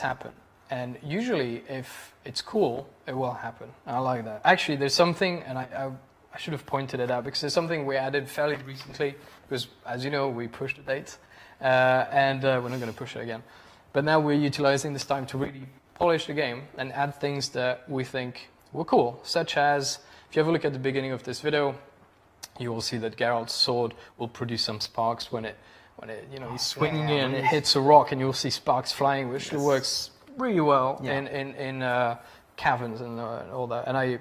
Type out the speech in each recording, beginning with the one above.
happen. And usually, if it's cool, it will happen. I like that. Actually, there's something, and I should have pointed it out, because there's something we added fairly recently, because as you know, we pushed the date, and we're not going to push it again. But now we're utilizing this time to really polish the game and add things that we think were cool, such as, if you have a look at the beginning of this video, you will see that Geralt's sword will produce some sparks when he's swinging and it hits a rock, and you'll see sparks flying, which works really well in caverns and all that. And I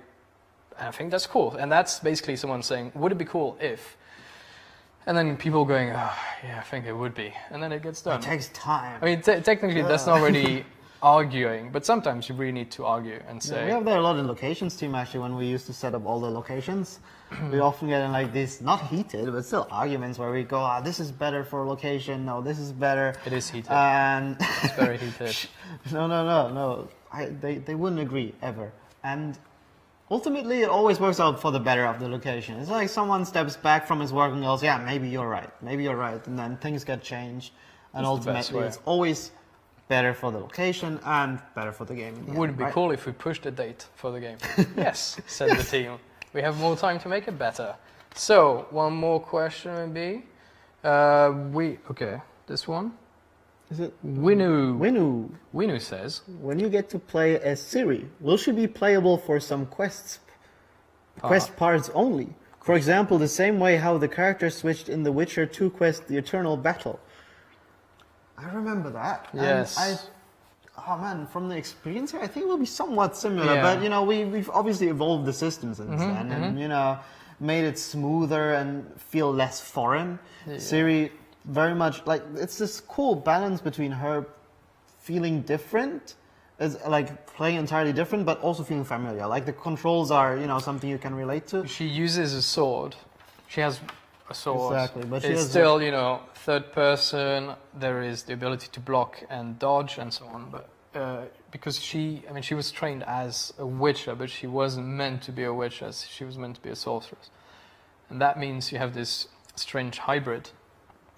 think that's cool. And that's basically someone saying, would it be cool if? And then people going, oh, yeah, I think it would be. And then it gets done. It takes time. I mean, technically, that's not really arguing, but sometimes you really need to argue and say. We have there a lot in locations team, actually, when we used to set up all the locations. We often get in like these, not heated, but still arguments where we go, this is better for location, no, this is better. It is heated. And it's very heated. No. They wouldn't agree, ever. And ultimately, it always works out for the better of the location. It's like someone steps back from his work and goes, yeah, maybe you're right. And then things get changed. And ultimately, it's always better for the location and better for the game. Would it be cool if we pushed the date for the game? Yes, said the team. We have more time to make it better. So, one more question maybe. This one. Is it Winu says, when you get to play as Ciri, will she be playable for some quest parts only? For example, the same way how the character switched in the Witcher 2 quest, The Eternal Battle. I remember that. Yes. And from the experience here, I think it will be somewhat similar. But we've obviously evolved the system since then, and made it smoother and feel less foreign. Yeah. Ciri, very much like, it's this cool balance between her feeling different, as like playing entirely different, but also feeling familiar. Like the controls are something you can relate to. She uses a sword. She has a sword. Exactly, but it's still third person. There is the ability to block and dodge and so on. But because she was trained as a witcher, but she wasn't meant to be a witcher. She was meant to be a sorceress, and that means you have this strange hybrid.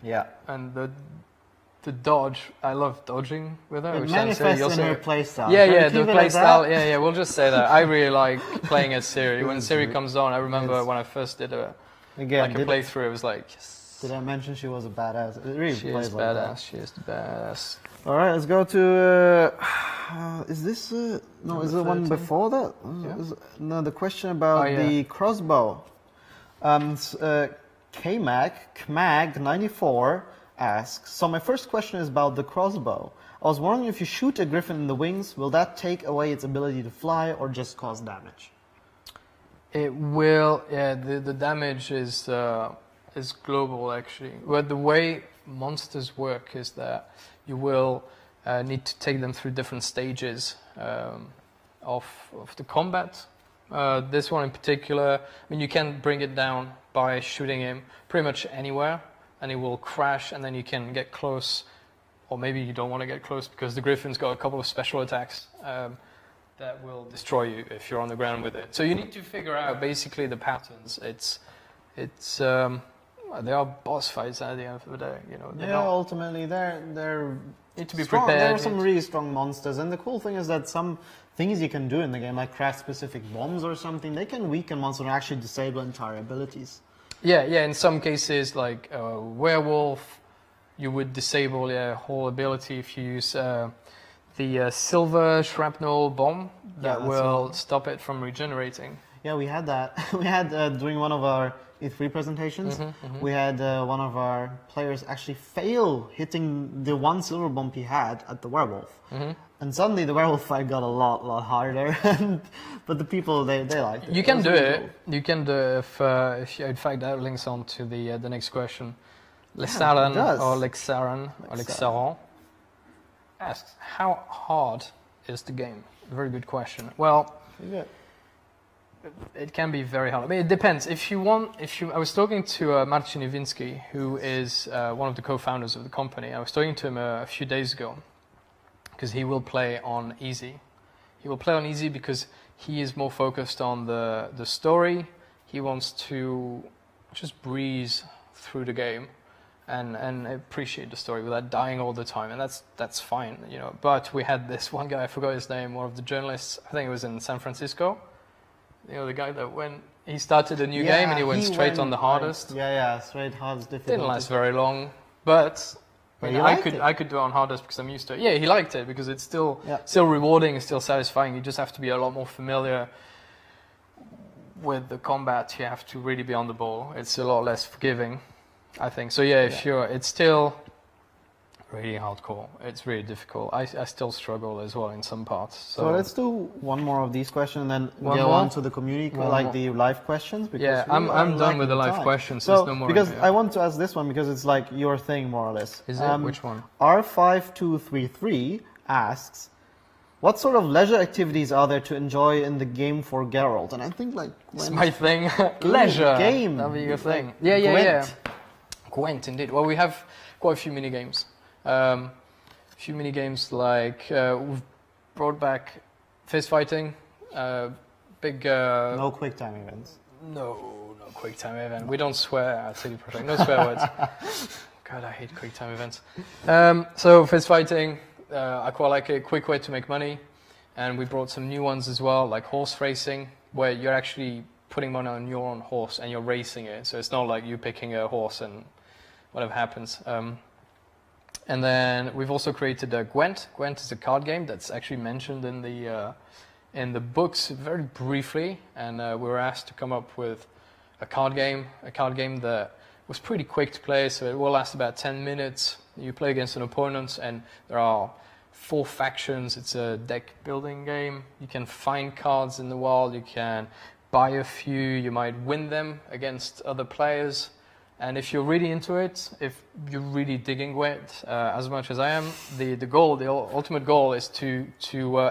Yeah. And the dodge, I love dodging with her. It manifests in her playstyle. Yeah, the playstyle. Yeah, we'll just say that. I really like playing as Ciri. When Ciri comes on, I remember when I first did a playthrough, it was like, yes. Did I mention she was a badass? It really she is like badass. She is the badass. All right, let's go to. Is this no? Is the one before that? No, the question about the crossbow. Kmag94 asks, so my first question is about the crossbow. I was wondering, if you shoot a griffin in the wings, will that take away its ability to fly or just cause damage? It will. Yeah, the damage is global actually. But the way monsters work is that you will need to take them through different stages of the combat. This one in particular, you can bring it down by shooting him pretty much anywhere, and it will crash, and then you can get close, or maybe you don't want to get close because the griffin's got a couple of special attacks that will destroy you if you're on the ground with it. So you need to figure out basically the patterns. They are boss fights at the end of the day. Ultimately they're need to be strong. prepared. There are some really strong monsters, and the cool thing is that some things you can do in the game, like craft specific bombs or something, they can weaken monsters and actually disable entire abilities. Yeah. In some cases, like a werewolf, you would disable a whole ability if you use the silver shrapnel bomb that will stop it from regenerating. Yeah, we had that. We had during one of our E3 presentations, we had one of our players actually fail hitting the one silver bomb he had at the werewolf. And suddenly the werewolf fight got a lot harder. But the people, they liked it. You can do it. Cool. You can do it if you, in fact, that links on to the next question. Lexaran or Lexaran asks, how hard is the game? Very good question. Well, it can be very hard. It depends. I was talking to Marcin Iwinski, who is one of the co-founders of the company. I was talking to him a few days ago, because he will play on easy. He will play on easy because he is more focused on the story. He wants to just breeze through the game. and appreciate the story without dying all the time, and that's fine, you know. But we had this one guy, I forgot his name, one of the journalists, I think it was in San Francisco. You know, the guy that when he started a new game and he went straight on the hardest. Straight hardest difficulty. Didn't last very long, but I could do it on hardest because I'm used to it. Yeah, he liked it because it's still rewarding, it's still satisfying. You just have to be a lot more familiar with the combat. You have to really be on the ball. It's a lot less forgiving, I think. So yeah, it's still really hardcore. It's really difficult. I still struggle as well in some parts. So let's do one more of these questions and then go on to the community, the live questions. Yeah, I'm done with the live questions. So, no more because I want to ask this one because it's like your thing more or less. Is it? Which one? R5233 asks, what sort of leisure activities are there to enjoy in the game for Geralt? And I think like it's my thing. Leisure game. That'll be your thing. Yeah. Gwent, indeed. Well, we have quite a few mini games. A few mini games like we've brought back fist fighting. Big. No quick time events. No quick time event. We don't swear at CD Projekt. No swear words. God, I hate quick time events. So fist fighting. I quite like a quick way to make money, and we brought some new ones as well, like horse racing, where you're actually putting money on your own horse and you're racing it. So it's not like you picking a horse and whatever happens. And then we've also created Gwent. Gwent is a card game that's actually mentioned in the books very briefly, and we were asked to come up with a card game that was pretty quick to play, so it will last about 10 minutes. You play against an opponent, and there are 4 factions. It's a deck building game. You can find cards in the wild, you can buy a few, you might win them against other players. And if you're really into it, if you're really digging Gwent as much as I am, the ultimate goal is to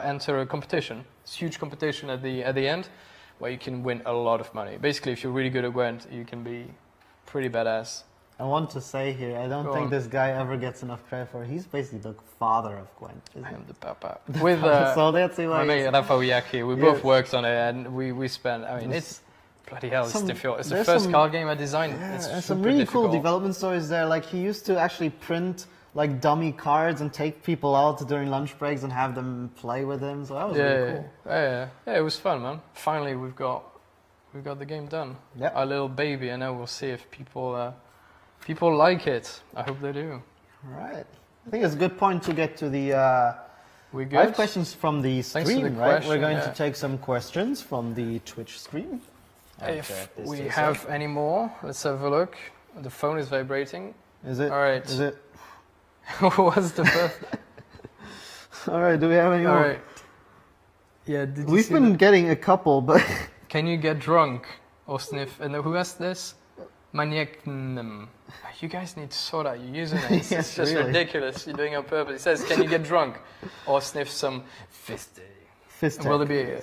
enter a competition. It's a huge competition at the end, where you can win a lot of money. Basically, if you're really good at Gwent, you can be pretty badass. I want to say here, I don't think this guy ever gets enough credit for it. He's basically the father of Gwent. I am the papa. With so that's why my mate Rafa Uyaki, we both worked on it, and we spent. I mean, it's bloody hell. It's difficult. It's the first card game I designed. It's some really cool development stories there. Like he used to actually print like dummy cards and take people out during lunch breaks and have them play with him. So that was really cool. Yeah, it was fun, man. Finally, we've got the game done. Yeah. Our little baby, and now we'll see if people like it. I hope they do. All right. I think it's a good point to get to the live questions from the stream, right? We're going to take some questions from the Twitch stream. If we have any more, let's have a look. The phone is vibrating. Is it? All right. Is it? What's the first? All right. Do we have any more? All right. Yeah. We've been getting a couple, but can you get drunk or sniff? And who asked this? Maniacnum. You guys need to sort out your usernames. It's just ridiculous. You're doing it on purpose. It says, can you get drunk or sniff some fisting? Will there be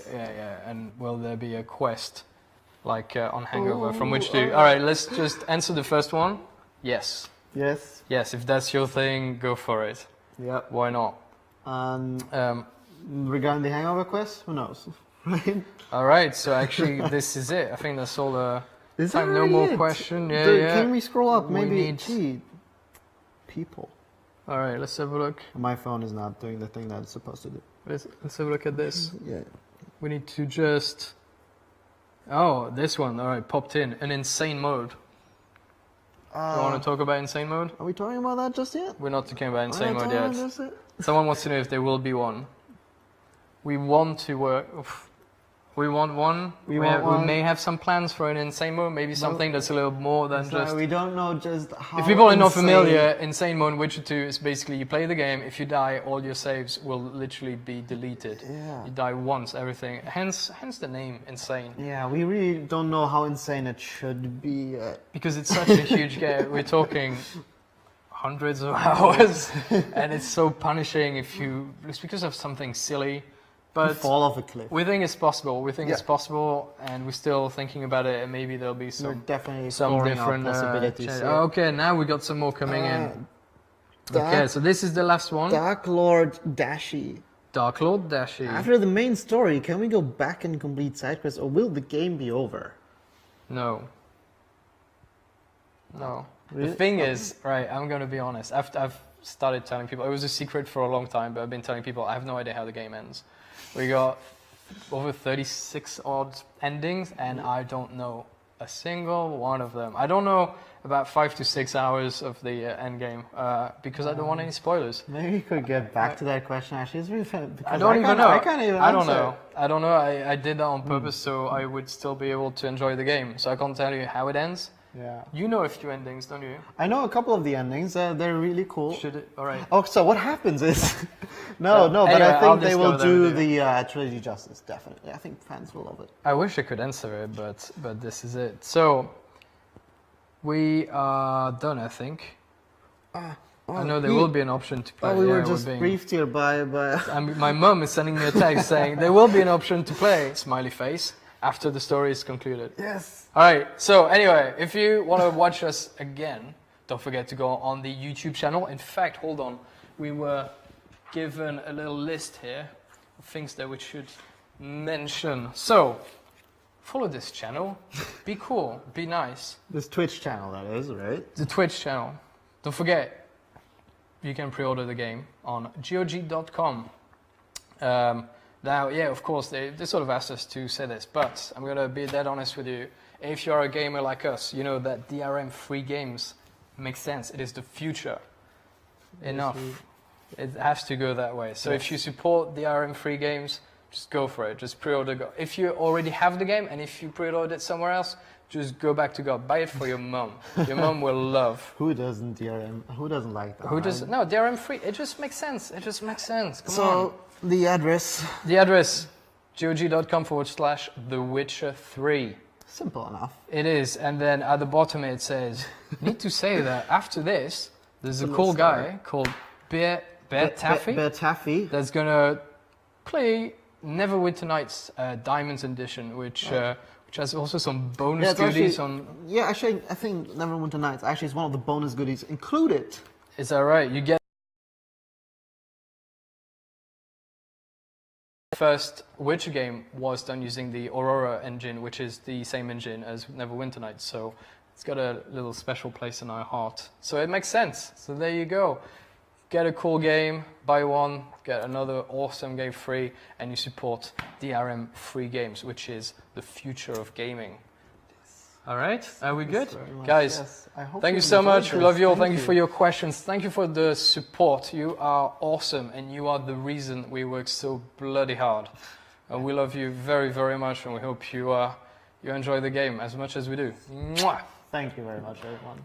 and will there be a quest like on Hangover from which to... All right, let's just answer the first one. Yes. Yes. Yes, if that's your thing, go for it. Yeah. Why not? Regarding the Hangover quest, who knows? All right, so actually this is it. I think that's all the... time. No more question. Yeah. Can we scroll up? Maybe people. All right, let's have a look. My phone is not doing the thing that it's supposed to do. Let's have a look at this. Yeah. We need to just... Oh, this one. All right, popped in. An insane mode. You want to talk about insane mode? Are we talking about that just yet? We're not talking about insane mode yet. Someone wants to know if there will be one. We want to work... We want one. We may have some plans for an insane mode, maybe something that's a little more than just... We don't know just how If people are not familiar, insane mode in Witcher 2 is basically you play the game, if you die, all your saves will literally be deleted. Yeah. You die once, everything. Hence the name, insane. Yeah, we really don't know how insane it should be. Because it's such a huge game. We're talking hundreds of hours, and it's so punishing if you... It's because of something silly. But fall off a cliff. We think it's possible. It's possible, and we're still thinking about it. And maybe there'll be some different possibilities. Okay, now we got some more coming in. Okay, so this is the last one. Dark Lord Dashi. After the main story, can we go back and complete side quests, or will the game be over? No. Really? The thing is, right, I'm going to be honest. I've started telling people, it was a secret for a long time, but I've been telling people I have no idea how the game ends. We got over 36 odd endings, and I don't know a single one of them. I don't know about 5 to 6 hours of the end game because I don't want any spoilers. Maybe you could get back to that question. Actually, it's really fun. I don't even know. I can't even. I don't answer. know. I don't know. I did that on purpose so I would still be able to enjoy the game. So I can't tell you how it ends. Yeah. You know a few endings, don't you? I know a couple of the endings. They're really cool. Should it? All right. Oh, so what happens is, but anyway, I I'll think they will discover that do with the trilogy justice. Definitely, I think fans will love it. I wish I could answer it, but this is it. So we are done, I think. I know there will be an option to play. Oh, we were Yeah, just briefed here by. My mum is sending me a text saying there will be an option to play. Smiley face. After the story is concluded. Yes. All right. So anyway, if you want to watch us again, don't forget to go on the YouTube channel. In fact, hold on. We were given a little list here of things that we should mention. So follow this channel. Be cool. Be nice. This Twitch channel, that is, right? The Twitch channel. Don't forget, you can pre-order the game on GOG.com. Now, yeah, of course, they sort of asked us to say this, but I'm going to be dead honest with you. If you're a gamer like us, you know that DRM-free games make sense. It is the future. Enough. It has to go that way. So if you support DRM-free games, just go for it. Just pre-order. If you already have the game, and if you pre-ordered it somewhere else, just go back to God. Buy it for your mum. Your mum will love. Who doesn't DRM? Who doesn't like that? Who does? No, DRM-free. It just makes sense. It just makes sense. Come on. So the address. The address, gog.com/The Witcher 3. Simple enough. It is, and then at the bottom it says, need to say that after this, there's a cool guy called Bear Taffy Bear Taffy. that's gonna play Neverwinter Nights Diamonds Edition, which has also some bonus goodies on. Yeah, actually, I think Neverwinter Nights actually is one of the bonus goodies included. Is that right? You get first Witcher game was done using the Aurora engine, which is the same engine as Neverwinter Nights, so it's got a little special place in our heart. So it makes sense. So there you go. Get a cool game, buy one, get another awesome game free, and you support DRM-free games, which is the future of gaming. All right, are we good? Guys, yes. thank you so much. We love you all. Thank you for your questions. Thank you for the support. You are awesome, and you are the reason we work so bloody hard. And we love you very, very much, and we hope you enjoy the game as much as we do. Mwah! Thank you very much, everyone.